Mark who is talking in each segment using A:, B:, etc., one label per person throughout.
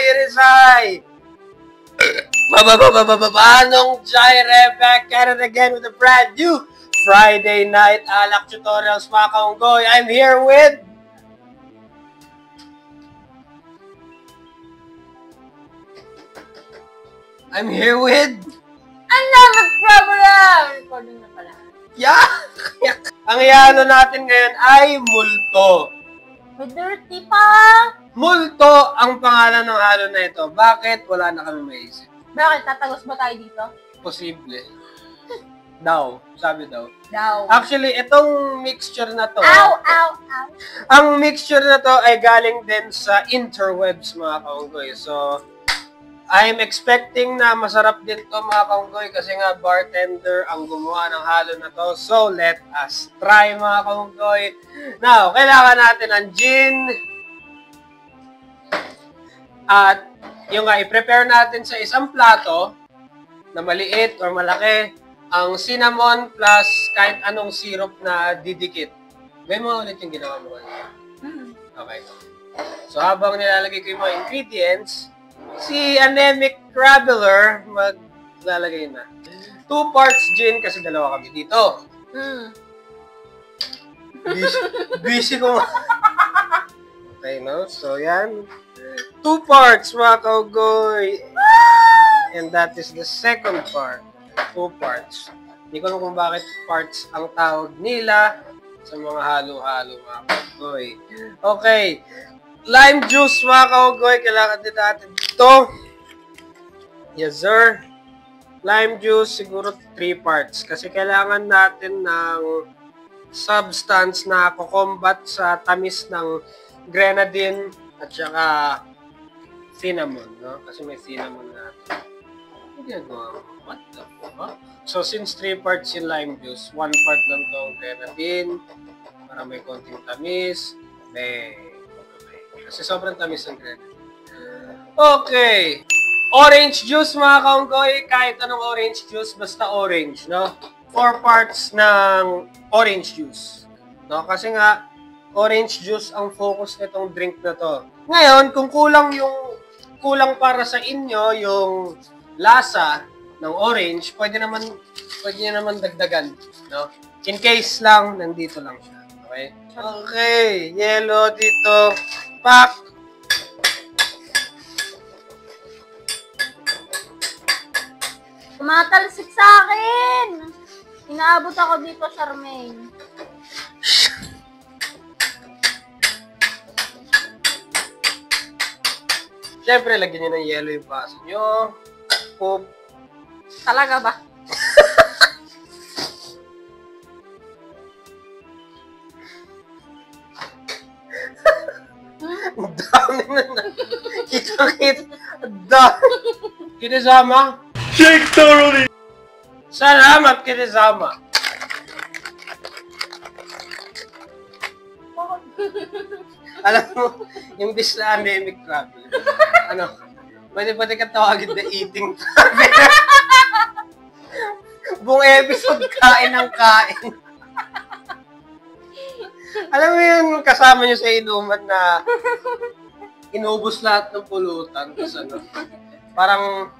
A: Irisay! Manong Jaire back at it again with a brand new Friday night alak tutorials, mga kaunggoy. I'm here with...
B: Another problem! Recording na pala.
A: Yeah! Ang iano natin ngayon ay multo.
B: May dirty pa!
A: Multo ang pangalan ng halo na ito. Bakit? Wala na kami maisip.
B: Bakit? Tatagos ba tayo dito?
A: Posible. Daw. Sabi daw.
B: Daw.
A: Actually, itong mixture na to.
B: Ow! Ow! Ow!
A: Ang mixture na to ay galing din sa interwebs, mga kaunggoy. So, I'm expecting na masarap din to, mga kaunggoy, kasi nga bartender ang gumawa ng halo na to. So, let us try, mga kaunggoy. Now, kailangan natin ang gin. At yung nga, i-prepare natin sa isang plato na maliit or malaki ang cinnamon plus kahit anong syrup na didikit. May mga ulit yung ginawa mo. Okay. So, habang nilalagay ko yung mga ingredients, si Anemic Traveler maglalagay na. 2 parts gin kasi dalawa kami dito. Busy ko. Okay, no? So, yan. 2 parts, mga kaugoy. And that is the second part. 2 parts. Hindi ko alam kung bakit parts ang tawag nila sa mga halo-halo, mga kaugoy. Okay. Lime juice, mga kaugoy. Kailangan din natin ito. Yes, sir. Lime juice, siguro 3 parts. Kasi kailangan natin ng substance na kukombat sa tamis ng grenadine at saka cinnamon, no? Kasi may cinnamon na ito. What the fuck? So, since 3 parts yung lime juice, 1 part lang itong grenadine para may konting tamis. Okay. Kasi sobrang tamis ng grenadine. Okay. Orange juice, mga kaunggoy. Kahit anong orange juice, basta orange, no? 4 parts ng orange juice. No? Kasi nga, orange juice ang focus nitong drink na to. Ngayon, kung kulang para sa inyo yung lasa ng orange, pwede nyo naman dagdagan, no? In case lang, nandito lang siya. Okay? Okay, yellow dito. Pak!
B: Tumatalsik sa akin! Inaabot ako dito, Charmaine.
A: Siyempre, lagyan nyo ng yellow yung baso nyo. Poop.
B: Talaga ba?
A: Ang dami na. Kita-kita. Ang dami. Kinizama.
C: Shake thoroughly.
A: Salamat, Kinizama. Alam mo, yung bisla Anemic Traveler. Ano? Pwede ka tawagin na eating traveler. Buong episode, kain ng kain. Alam mo yung kasama nyo sa inuman na inubos lahat ng pulutan. Tapos ano, parang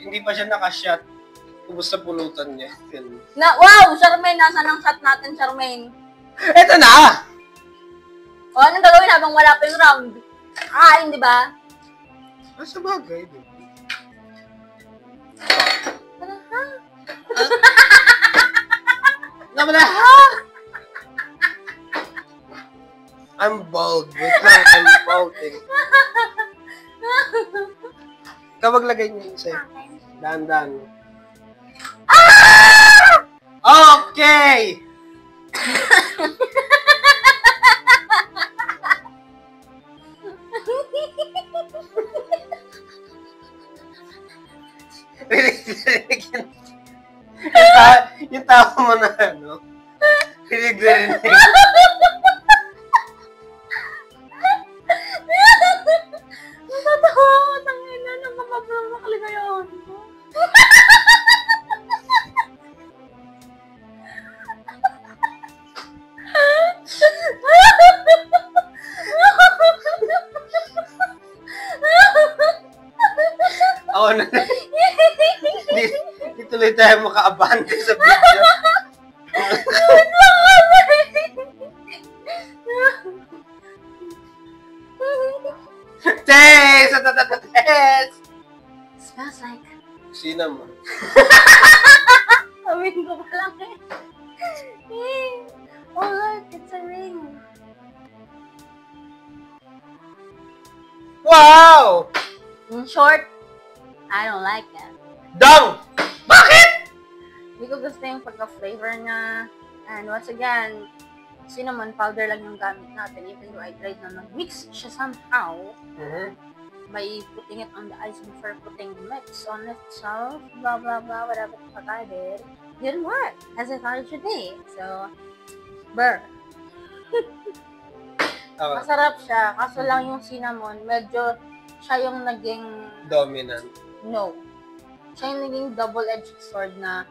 A: hindi pa siya nakashot. Ubos na pulutan niya.
B: Wow! Charmaine, nasa ng shot natin, Charmaine?
A: Eto na!
B: O, anong gagawin habang wala pa yung round? Kain, di ba?
A: Sa bagay, di ba? Naman na, ha? I'm bald. Wait lang, I'm balding. Kapag lagay niyo sa'yo. Dahan-dahan. Okay! Yung tao mo na, ano? Rinig.
B: Natatawa ako, tangina, nagpapaplang makaligayawan ko.
A: tuloy tayo makaabante sa video. Test! Test!
B: Smells like...
A: Cinnamon.
B: Kawin ko pa lang eh. Oh look, it's a ring.
A: Wow!
B: In short, I don't like it.
A: Dang! Bakit?
B: Hindi ko gusto yung pagka-flavor niya. And once again, cinnamon powder lang yung gamit natin. Even though I tried na mag-mix siya somehow by putting it on the ice before putting the mix on itself, blah blah blah, whatever the fuck I did, didn't work as I thought it should be. So, burr. Masarap siya, kaso lang yung cinnamon, medyo siya yung naging...
A: Dominant.
B: No. Siya yung naging double-edged sword na,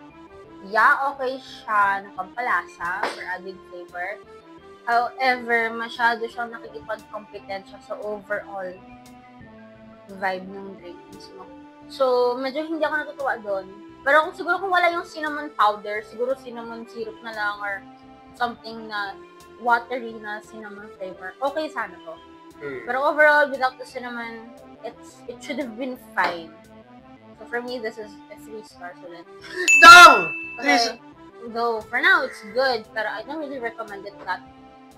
B: yeah, okay siya, nakampalasa for added flavor. However, masyado siyang nakikipag-competensya sa overall vibe ng drink mismo. So, medyo hindi ako natutuwa doon. Pero kung wala yung cinnamon powder, siguro cinnamon syrup na lang or something na watery na cinnamon flavor, okay sana to. Pero overall, without the cinnamon, it should have been fine. So for me, this is a 3 stars ulit.
A: Dang!
B: Okay. Though, for now, it's good, pero I don't really recommend it that.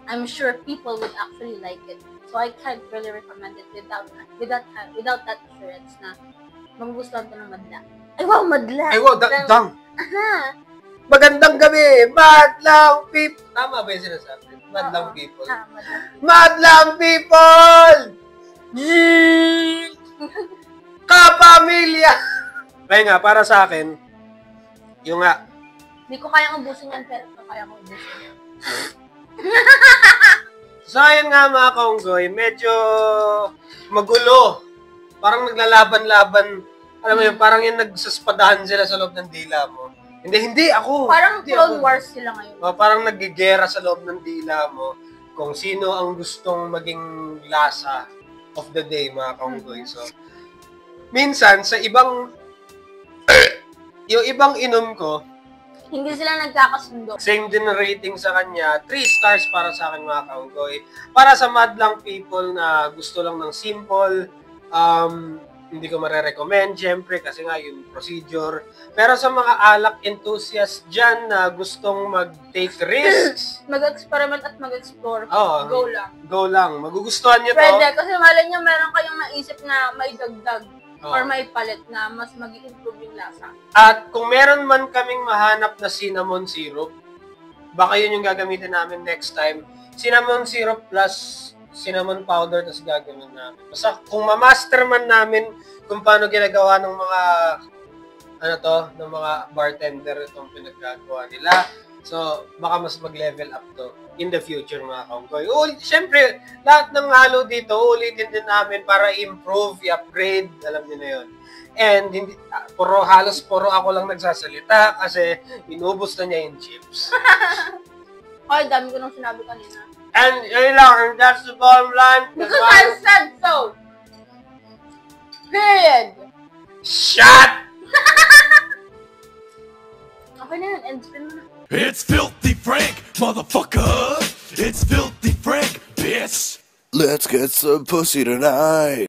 B: I'm sure people would actually like it. So I can't really recommend it without that assurance na magugustuhan ko ng madla. Ay, wow, madla!
A: Ay, wow, dang!
B: Aha!
A: Magandang gabi, madlang people! Tama ba yung sinasabi? Madlang people. Madlang people! Kapamilya! Kaya nga, para sa akin, yung nga.
B: Hindi ko kayang ubusin yan, pero kaya ko ubusin yan.
A: So, ayun nga mga kaunggoy, medyo magulo. Parang naglalaban-laban. Alam mo yun, parang yung nagsaspadahan sila sa loob ng dila mo. Hindi ako.
B: Parang
A: hindi
B: Clone
A: ako.
B: Wars sila ngayon.
A: Parang nagigera sa loob ng dila mo kung sino ang gustong maging lasa of the day, mga kaunggoy. So, minsan, sa ibang, yung ibang inom ko,
B: hindi sila nagkakasundo.
A: same din ang rating sa kanya, 3 stars para sa akin, mga kaunggoy. Para sa madlang people na gusto lang ng simple, hindi ko marerecommend, syempre, kasi nga yung procedure. Pero sa mga alak enthusiast dyan na gustong mag-take risks,
B: Mag-experiment at mag-explore.
A: Oh,
B: Go lang.
A: Go lang. Magugustuhan nyo to.
B: Pwede, kasi malay nyo meron kayong maisip na may dagdag or
A: Oh.
B: may palit na mas mag-i-improve yung lasa.
A: At kung meron man kaming mahanap na cinnamon syrup, baka yun yung gagamitin namin next time. Cinnamon syrup plus cinnamon powder, tapos gagawin namin. Basta kung ma-master man namin kung paano ginagawa ng mga ng mga bartender itong pinaggagawa nila. So, baka mas mag-level up to in the future, mga kaunggoy. Siyempre, lahat ng halo dito, ulitin din namin para improve, i-upgrade, alam niyo na yun. And halos puro ako lang nagsasalita kasi inubos na niya yung chips.
B: Ay, dami ko nung sinabi kanina.
A: And yun lang, and that's the bottom line.
B: Because I said so! Period!
A: Shut!
B: Okay na yun, end spin mo na.
C: It's Filthy Frank, motherfucker! It's Filthy Frank, bitch!
D: Let's get some pussy tonight.